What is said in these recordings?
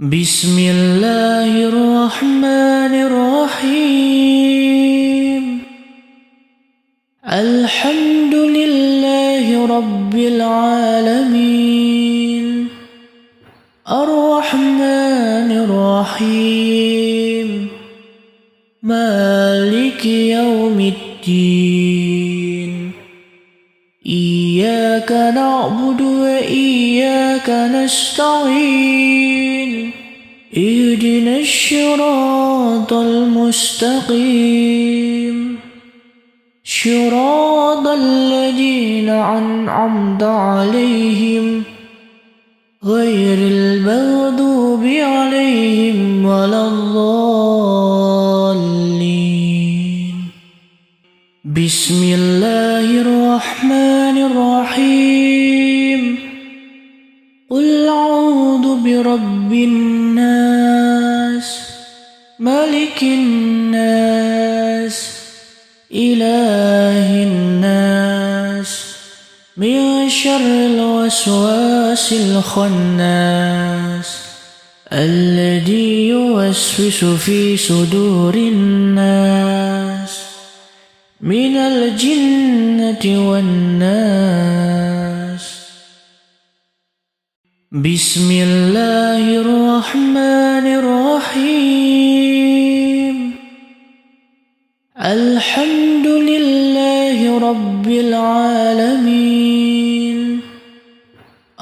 بسم الله الرحمن الرحيم. الحمد لله رب العالمين. الرحمن الرحيم. مالك يوم الدين. إياك نعبد وإياك نستعين. اهدنا الصراط المستقيم. صراط الذين أنعمت عليهم غير المغضوب عليهم ولا الضالين. بسم الله الرحمن الرحيم. قل أعوذ برب الناس ملك الناس إله الناس من شر الوسواس الخناس الذي يوسوس في صدور الناس من الجنة والناس. بسم الله الرحمن الرحيم. الحمد لله رب العالمين.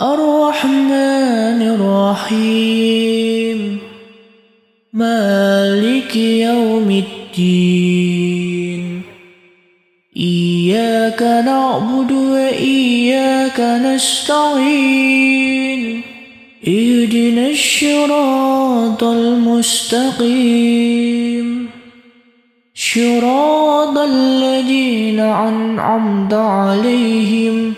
الرحمن الرحيم. مالك يوم الدين. إياك نعبد وإياك نستعين. اهدنا الصراط المستقيم. صراط الذين أنعمت عليهم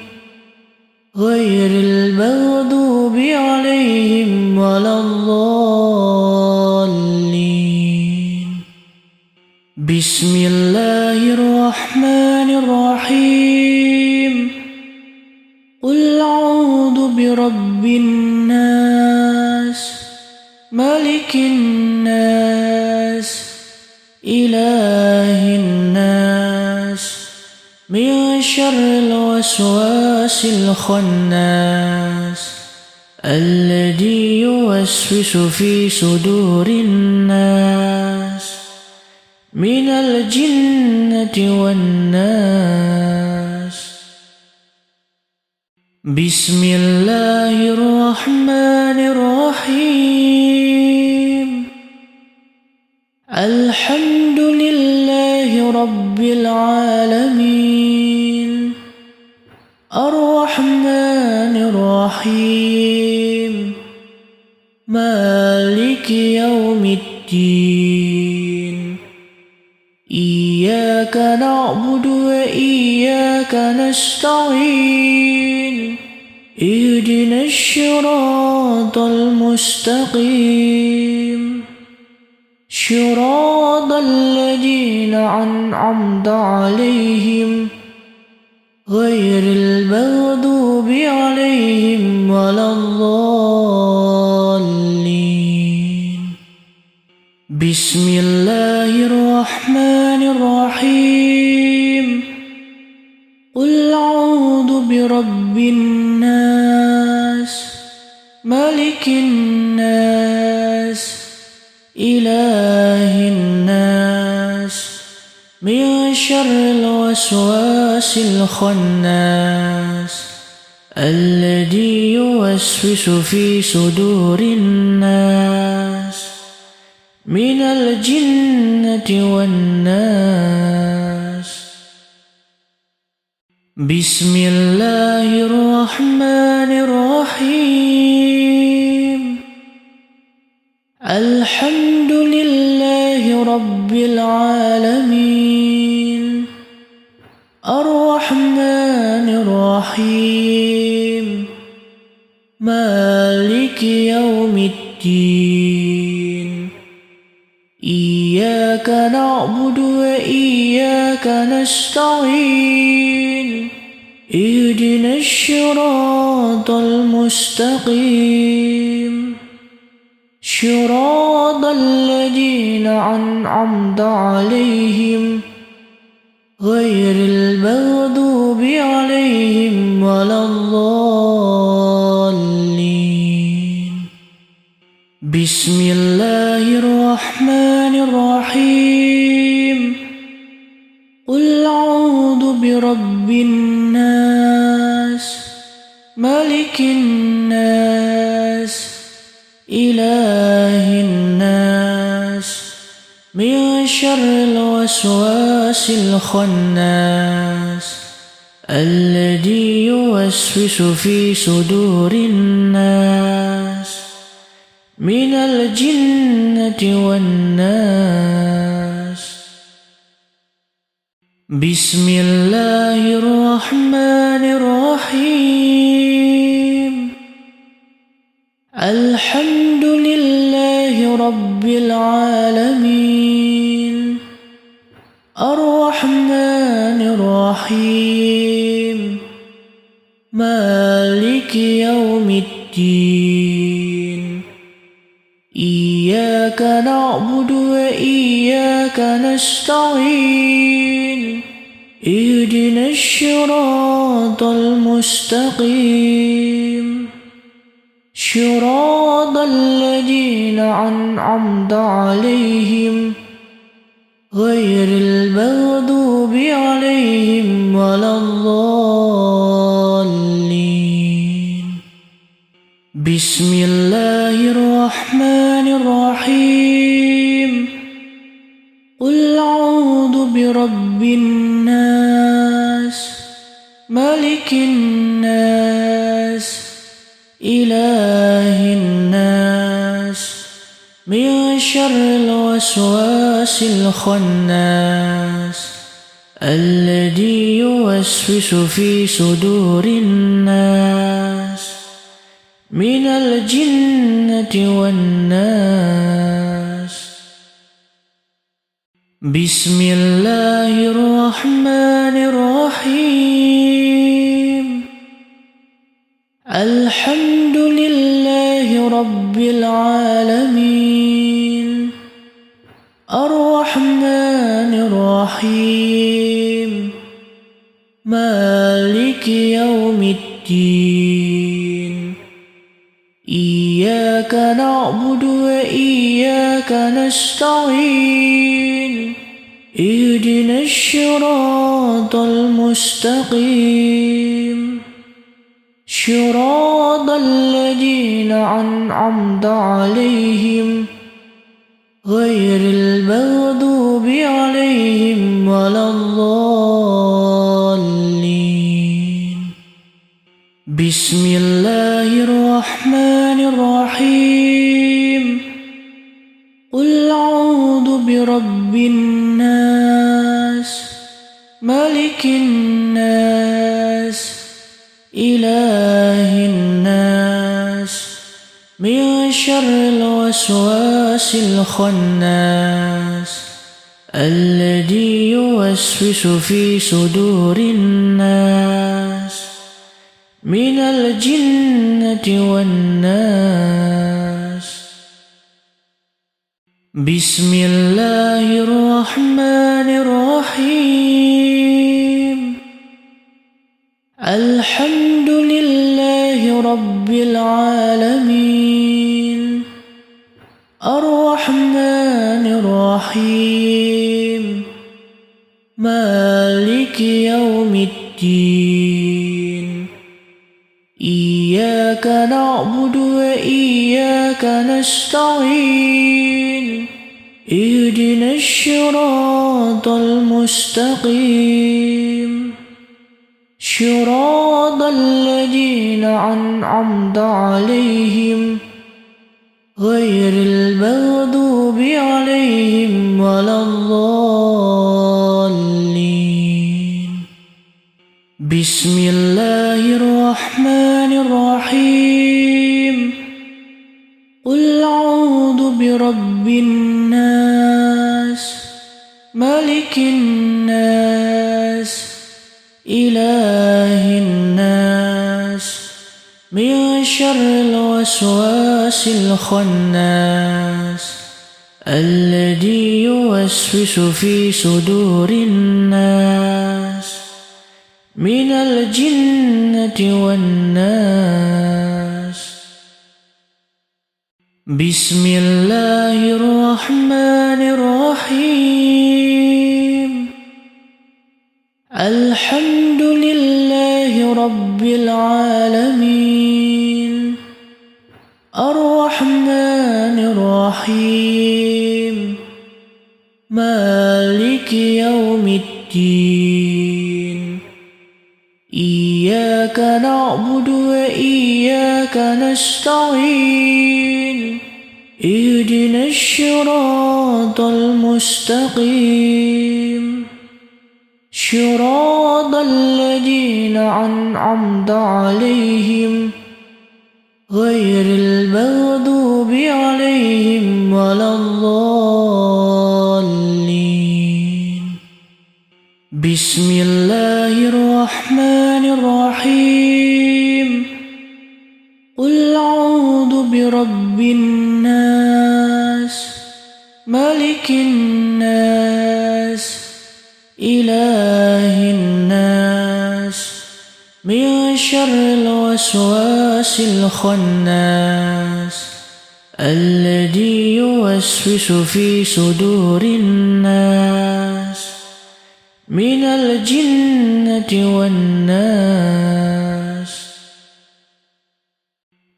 غير المغضوب عليهم ولا الضالين. بسم الله الرحمن الرحيم. قل أعوذ برب الناس ملك الناس إله الناس من شر الوسواس الخناس الذي يوسوس في صدور الناس من الجنة والناس. بسم الله الرحمن الرحيم. الحمد لله رب العالمين. الرحمن الرحيم. مالك يوم الدين. إياك نعبد وإياك نستعين. اهدنا الصراط المستقيم. صراط الذين أنعمت عليهم غير المغضوب عليهم ولا الضالين. بسم الله الرحمن الرحيم. قل أعوذ برب الناس ملك الناس إله الناس من شر الوسواس الخناس الذي يوسوس في صدور الناس من الجنة والناس. بسم الله الرحمن الرحيم. الحمد لله رب العالمين. الرحمن الرحيم. مالك يوم الدين. إياك نعبد وإياك نستعين. اهدنا الصراط المستقيم. صراط الذين أنعمت عليهم غير المغضوب عليهم ولا الضالين. بسم الله الرحمن الرحيم. قل أعوذ برب الناس ملك الناس إله الناس من شر الوسواس الخناس الذي يوسوس في صدور الناس من الجنة والناس. بسم الله الرحمن الرحيم. الحمد لله رب العالمين الرحمن الرحيم مالك يوم الدين إياك نعبد وإياك نستعين اهدنا الصراط المستقيم صراط الذين أنعمت عليهم غير المغضوب عليهم ولا الضالين. بسم الله الرحمن الرحيم. قل أعوذ برب الناس ملك الناس إله الناس من شر الوسواس الخناس الذي يوسوس في صدور الناس من الجنة والناس. بسم الله الرحمن الرحيم. الحمد لله رب العالمين الرحمن الرحيم مالك يوم الدين إياك نعبد وإياك نستعين اهدنا الصراط المستقيم صراط الذين أنعمت عليهم غير المغضوب عليهم ولا الضالين. بسم الله الرحمن الرحيم. قل أعوذ برب الناس ملك الناس إله الناس من شر الوسواس الخناس الذي يوسوس في صدور الناس من الجنة والناس. بسم الله الرحمن الرحيم. الحمد لله رب العالمين الرحمن الرحيم مالك يوم الدين إياك نعبد وإياك نستعين اهدنا الصراط المستقيم صراط الذين أنعمت عليهم غير المغضوب عليهم ولا الضالين. بسم الله الرحمن الرحيم. قل أعوذ برب الناس ملك الناس إله الناس من شر الوسواس الخناس الذي يوسوس في صدور الناس من الجنة والناس. بسم الله الرحمن الرحيم. الحمد لله رب العالمين الرحمن الرحيم مالك يوم الدين إياك نعبد وإياك نستعين اهدنا الصراط المستقيم صراط الذين أنعمت عليهم غير المغضوب عليهم ولا الضالين. بسم الله الرحمن الرحيم. قل أعوذ برب الناس ملك الناس إله الناس من شر الوسواس الخناس الذي يوسوس في صدور الناس من الجنة والناس.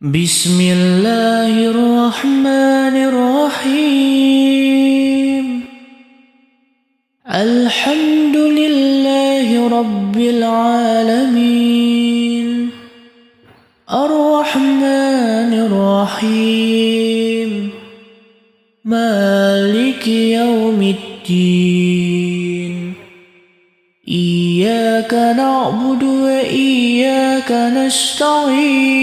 بسم الله الرحمن الرحيم. الحمد لله رب العالمين الرحمن الرحيم مالك يوم الدين إياك نعبد وإياك نستعين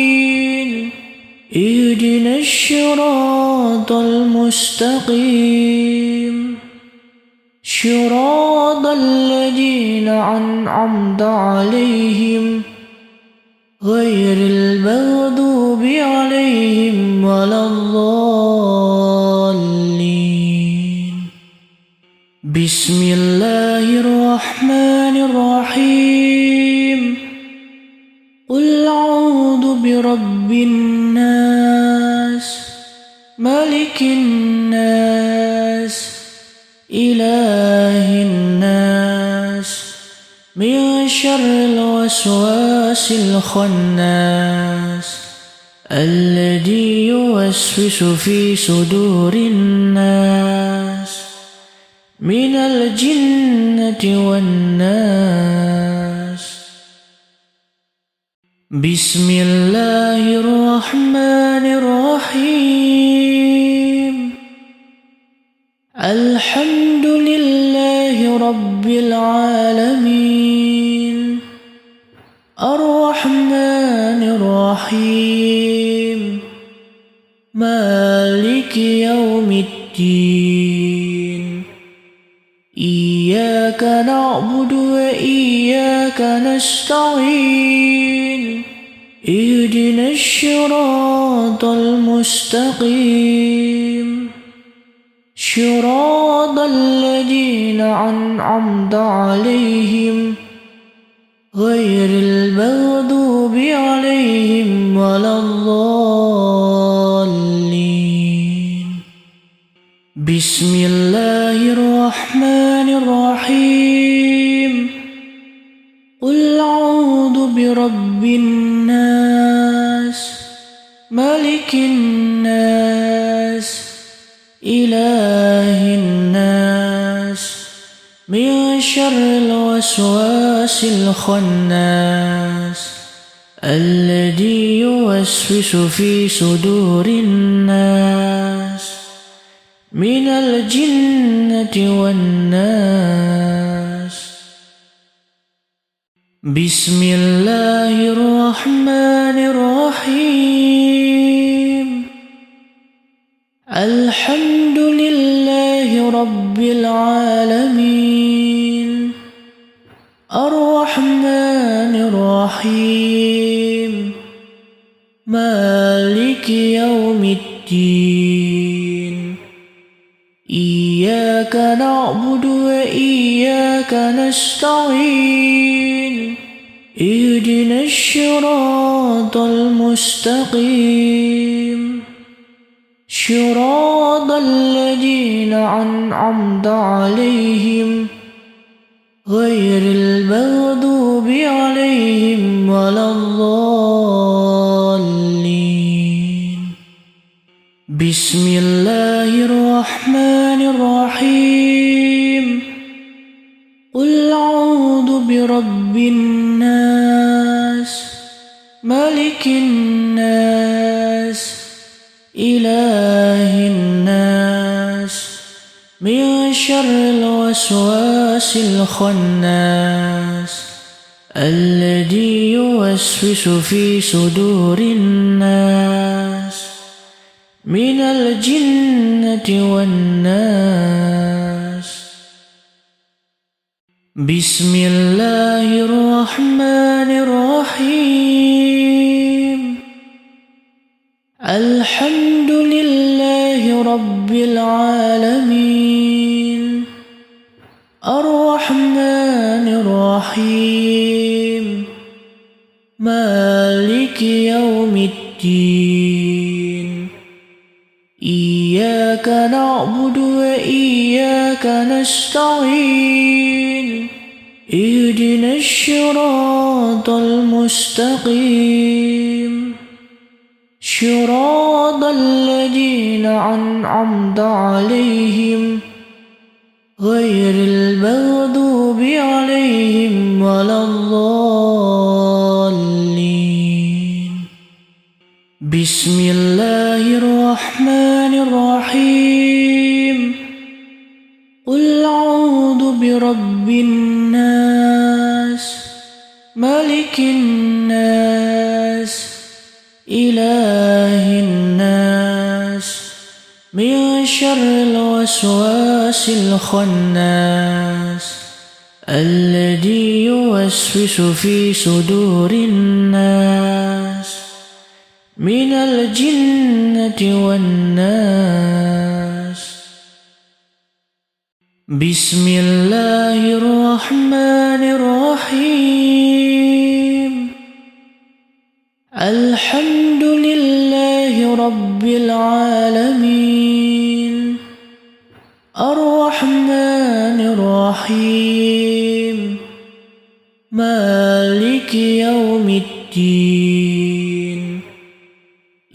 اهدنا الصراط المستقيم صراط الذين أنعمت عليهم غير المغضوب عليهم ولا الضالين. بسم الله الرحمن الرحيم. قل أعوذ برب الناس ملك الناس إله الناس من شر الوسواس الخناس الذي يوسوس في صدور الناس من الجنة والناس. بسم الله الرحمن الرحيم. الحمد لله رب العالمين الرحمن الرحيم مالك يوم الدين إياك نعبد وإياك نستعين اهدنا الصراط المستقيم صراط الذين أنعمت عليهم غير المغضوب عليهم ولا الضالين. بسم الله الرحمن الرحيم. قل أعوذ برب الناس ملك الناس إله الناس من شر الوسواس الخناس الذي يوسوس في صدور الناس من الجنة والناس. بسم الله الرحمن الرحيم. الحمد لله رب العالمين الرحمن الرحيم مالك يوم الدين إياك نعبد وإياك نستعين اهدنا الصراط المستقيم صراط الذين أنعمت عليهم غير المغضوب عليهم ولا الضالين بسم الله الرحمن الرحيم قل أعوذ برب الناس ملك الناس إله الناس من شر الوسواس الخناس الذي يوسوس في صدور الناس من الجنة والناس بسم الله الرحمن الرحيم الحمد لله رب العالمين الرحمن الرحيم مالك يوم الدين إياك نعبد وإياك نستعين اهدنا الصراط المستقيم صراط الذين أنعمت عليهم غير المغضوب عليهم ولا الضالين بسم الله الرحمن الرحيم قل أعوذ برب الناس ملك الناس إله الناس من شر الوسواس الخناس الذي يوسوس في صدور الناس من الجنة والناس بسم الله الرحمن الرحيم الحمد لله رب العالمين الرحمن الرحيم مالك يوم الدين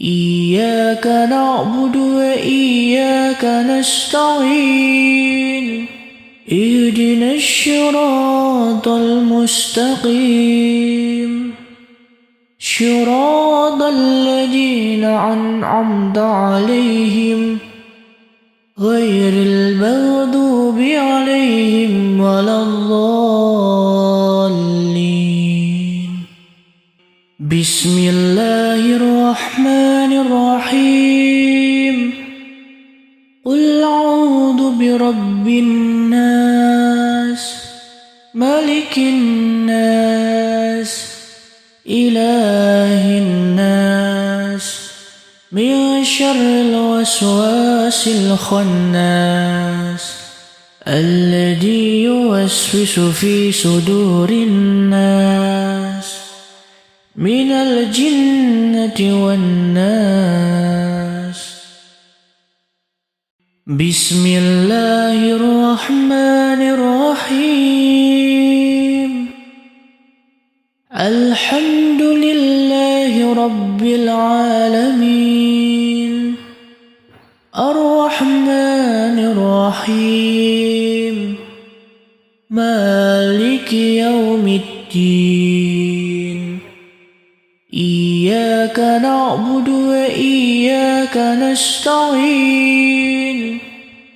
إياك نعبد وإياك نستعين اهدنا الصراط المستقيم صراط الذين أنعمت عليهم غير المغضوب عليهم ولا الضالين بسم الله الرحمن الرحيم قل أعوذ برب الناس ملك الناس إله الناس من شر الوسواس الخناس الذي يوسوس في صدور الناس من الجنة والناس بسم الله الرحمن الرحيم الحمد لله رب العالمين الرحمن الرحيم مالك يوم الدين إياك نعبد وإياك نستعين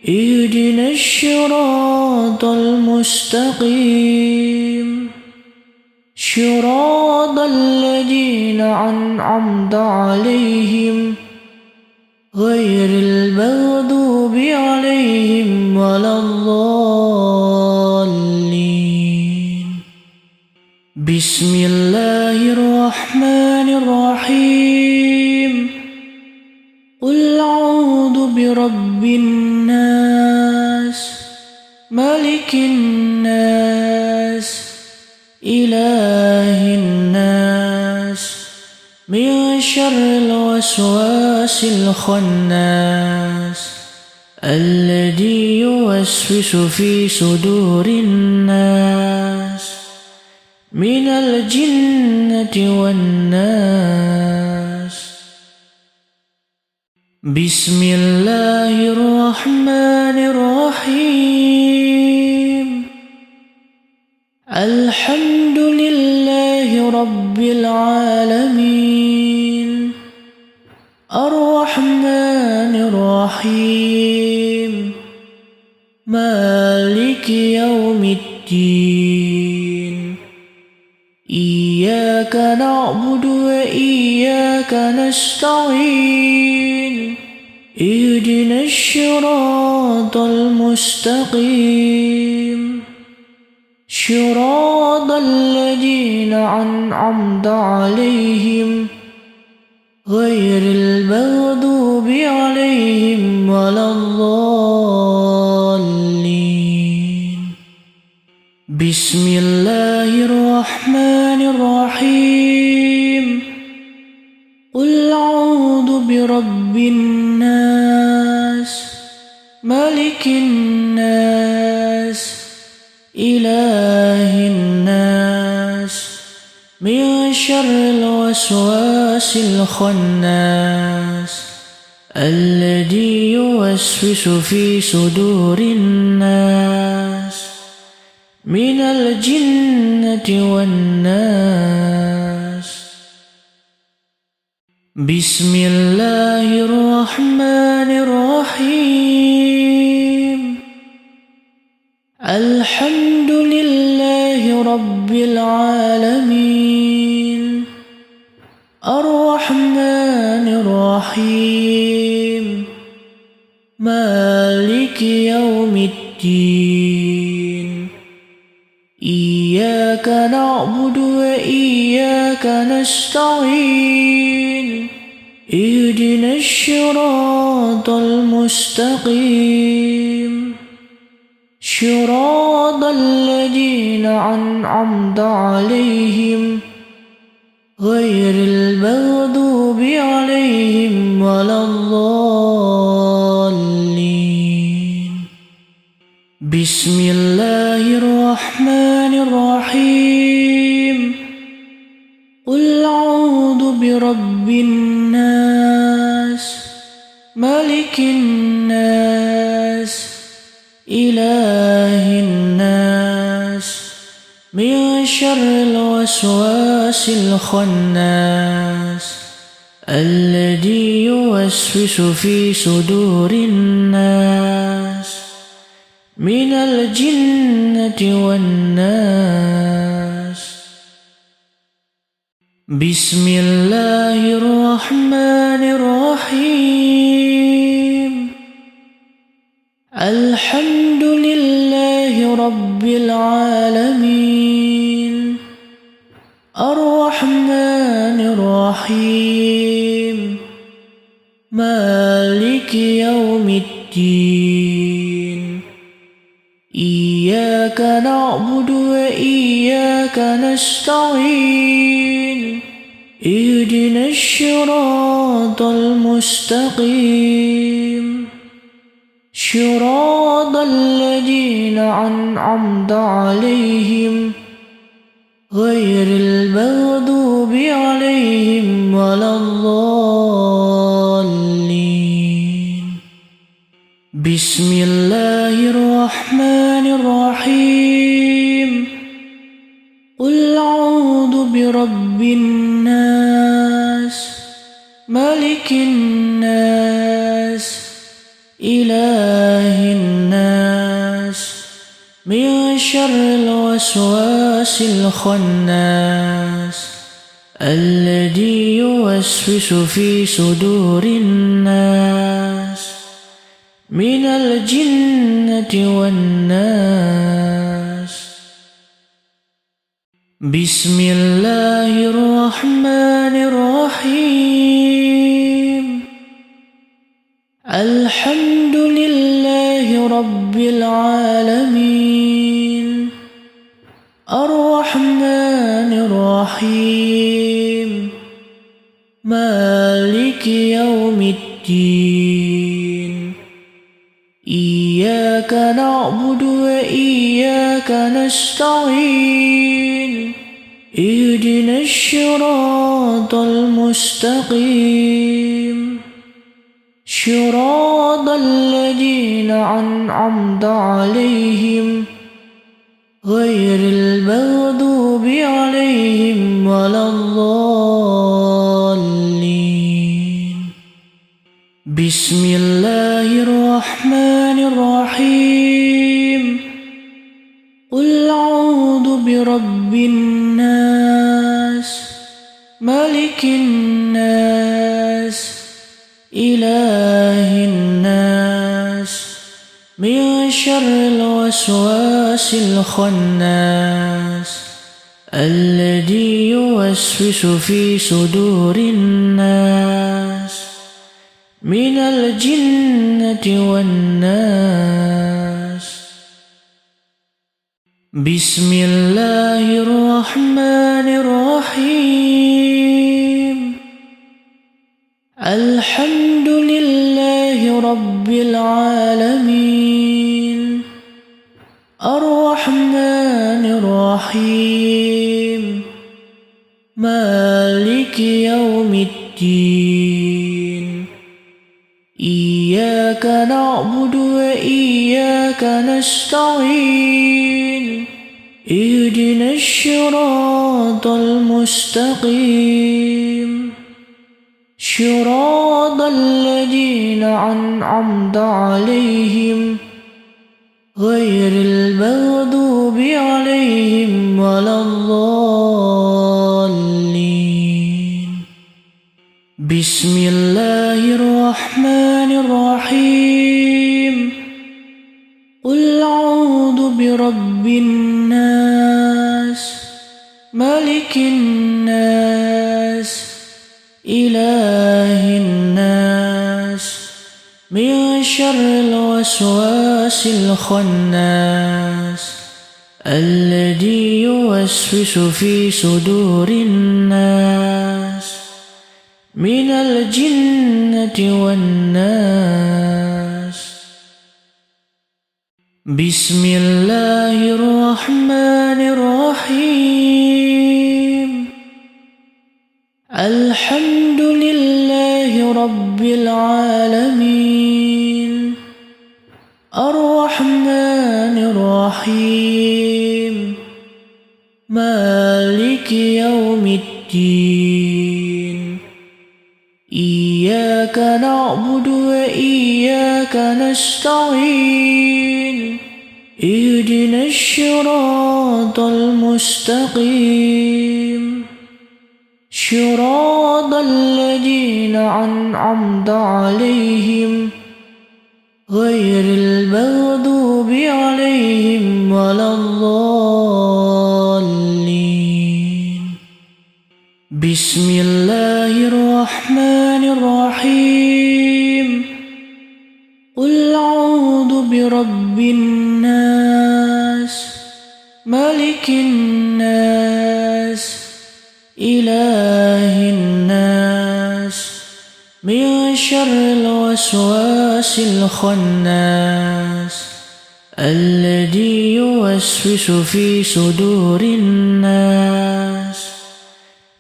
اهدنا الصراط المستقيم صراط الذين أنعمت عليهم غير المغضوب عليهم ولا الضالين بسم الله الرحمن الرحيم قل أعوذ برب الناس ملك الناس إله الناس من شر الوسواس الخناس الذي يوسوس في صدور الناس من الجنة والناس. بسم الله الرحمن الرحيم. الحمد لله رب العالمين الرحمن الرحيم مالك يوم الدين إياك نعبد وإياك نستعين اهدنا الصراط المستقيم صراط الذين أنعمت عليهم غير المغضوب عليهم ولا الضالين. بسم الله الرحمن الرحيم. قل أعوذ برب الناس ملك الناس إله الناس من شر الوسواس الخناس الذي يوسوس في صدور الناس من الجنة والناس. بسم الله الرحمن الرحيم. الحمد لله رب العالمين الرحمن الرحيم مالك يوم الدين إياك نعبد وإياك نستعين اهدنا الصراط المستقيم صراط الذين أنعمت عليهم غير المغضوب عليهم ولا الضالين. بسم الله الرحمن الرحيم. قل أعوذ برب الناس ملك الناس إله الناس من شر الوسواس الخناس الذي يوسوس في صدور الناس من الجنة والناس. بسم الله الرحمن الرحيم. الحمد لله رب العالمين الرحمن الرحيم مالك يوم الدين إياك نعبد وإياك نستعين اهدنا الصراط المستقيم صراط الذين أنعمت عليهم غير المغضوب عليهم ولا الضالين. بسم الله الرحمن الرحيم. قل أعوذ برب الناس ملك الناس إله الناس من شر الوسواس الخناس الذي يوسوس في صدور الناس من الجنة والناس. بسم الله الرحمن الرحيم. الحمد لله رب العالمين الرحمن الرحيم مالك يوم الدين إياك نعبد وإياك نستعين اهدنا الصراط المستقيم صراط الذين أنعمت عليهم غير المغضوب عليهم ولا الضالين بسم الله الرحمن الرحيم قل أعوذ برب الناس ملك الناس إله الناس من شر الوسواس الخناس الذي يوسوس في صدور الناس من الجنة والناس بسم الله الرحمن الرحيم الحمد لله رب العالمين الرحمن الرحيم مالك يوم الدين إياك نعبد وإياك نستعين اهدنا الصراط المستقيم صراط الذين أنعمت عليهم غير المغضوب عليهم ولا الضالين بسم الله الرحمن الرحيم قل أعوذ برب الناس ملك الناس إله الناس من شر الوسواس الخناس الذي يوسوس في صدور الناس من الجنة والناس بسم الله الرحمن الرحيم الحمد لله رب العالمين الرحمن الرحيم مالك يوم الدين إياك نعبد وإياك نستعين اهدنا الصراط المستقيم صراط الذين أنعمت عليهم غير المغضوب عليهم ولا الضالين بسم الله الرحمن الرحيم قل أعوذ برب الناس ملك الناس إله الناس من شر الوسواس الخناس الذي يوسوس في صدور الناس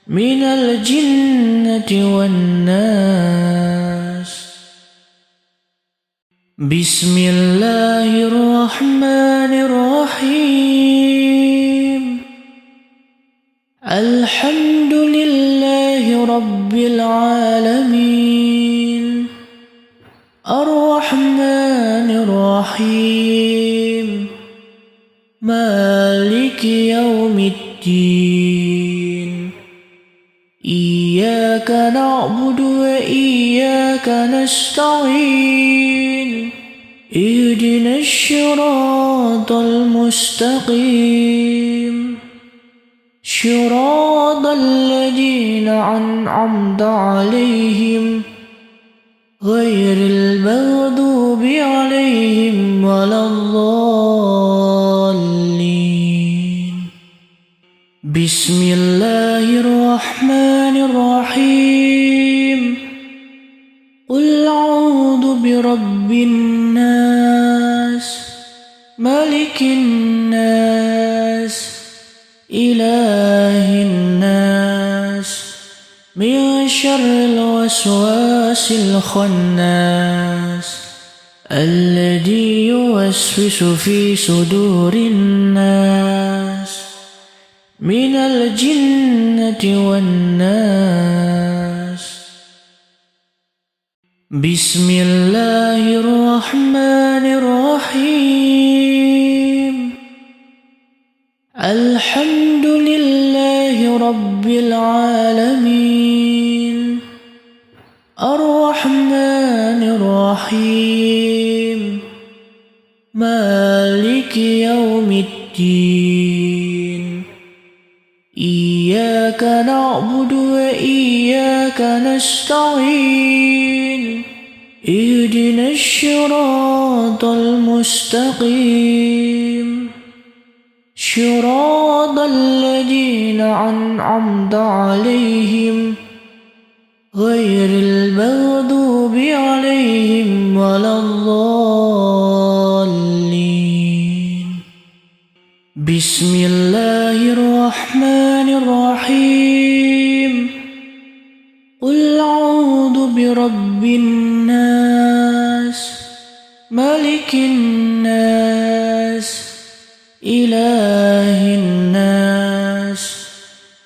من الجنة والناس بسم الله الرحمن الرحيم الحمد لله رب العالمين الرحمن الرحيم مالك يوم الدين إياك نعبد وإياك نستعين اهدنا الصراط المستقيم صراط الذين أنعمت عليهم غير المغضوب عليهم ولا الضالين. بسم الله الرحمن الرحيم. قل أعوذ برب الناس ملك الناس إله الناس من شر الوسواس الخناس الذي يوسوس في صدور الناس من الجنة والناس. بسم الله الرحمن الرحيم. الحمد لله رب العالمين الرحمن الرحيم مالك يوم الدين. إياك نعبد وإياك نستعين. اهدنا الصراط المستقيم صراط الذين أنعمت عليهم غير المغضوب عليهم ولا الضالين. بسم الله الرحمن الرحيم. قل أعوذ برب الناس ملك الناس إله الناس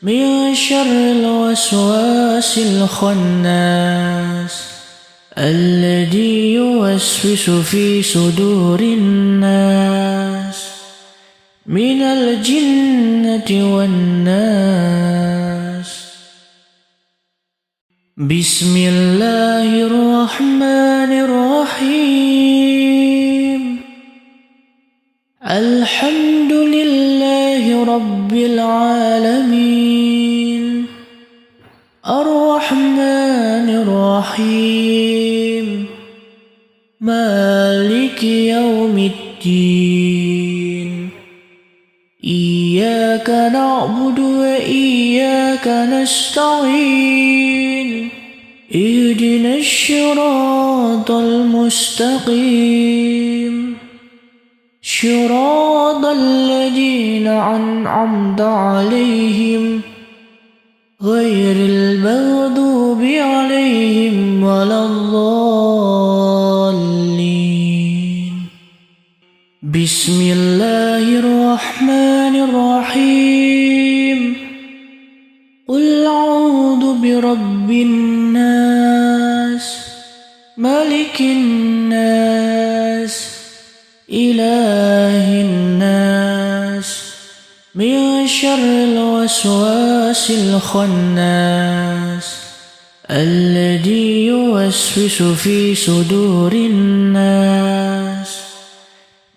من شر الوسواس الخناس الذي يوسوس في صدور الناس من الجنة والناس. بسم الله الرحمن الرحيم. الحمد لله رب العالمين الرحمن الرحيم مالك يوم الدين. إياك نعبد وإياك نستعين. اهدنا الصراط المستقيم صراط الذين أنعمت عليهم غير المغضوب عليهم ولا الضالين. بسم الله الرحمن الرحيم. قل أعوذ برب الناس ملك الناس إله الناس من شر الوسواس الخناس الذي يوسوس في صدور الناس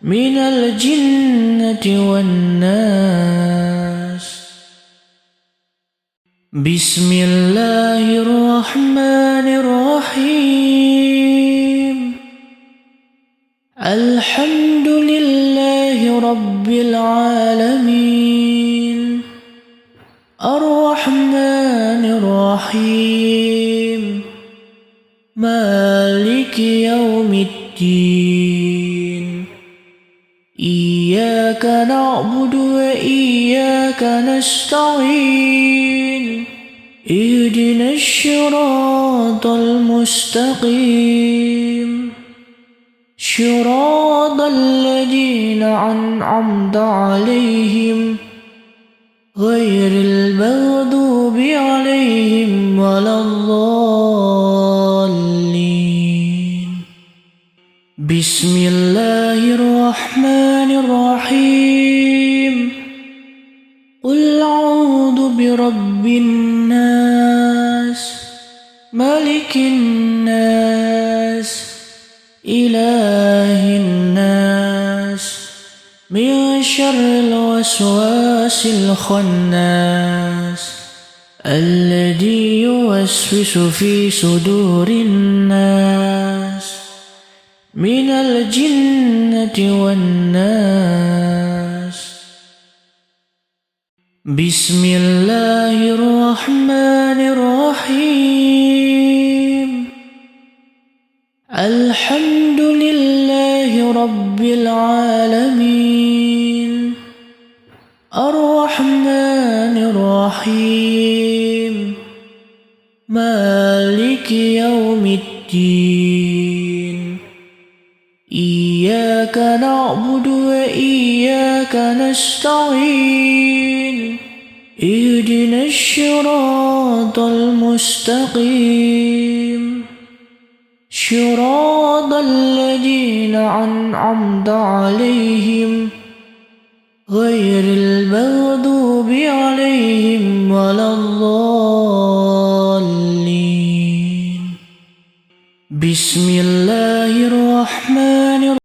من الجنة والناس. بسم الله الرحمن الرحيم. الحمد لله رب العالمين الرحمن الرحيم مالك يوم الدين. إياك نعبد وإياك نستعين. اهدنا الصراط المستقيم صراط الذين أنعمت عليهم غير المغضوب عليهم ولا الضالين. بسم الله الرحمن الرحيم. قل أعوذ برب الناس ملك الناس إله الناس من شر الوسواس الخناس الذي يوسوس في صدور الناس من الجنة والناس. بسم الله الرحمن الرحيم. الحمد لله رب العالمين، الرحمن الرحيم، مالك يوم الدين. إياك نعبد وإياك نستعين، اهدنا الصراط المستقيم، صراط الذين أنعمت عليهم غير المغضوب عليهم ولا الضالين. بسم الله الرحمن الرحيم.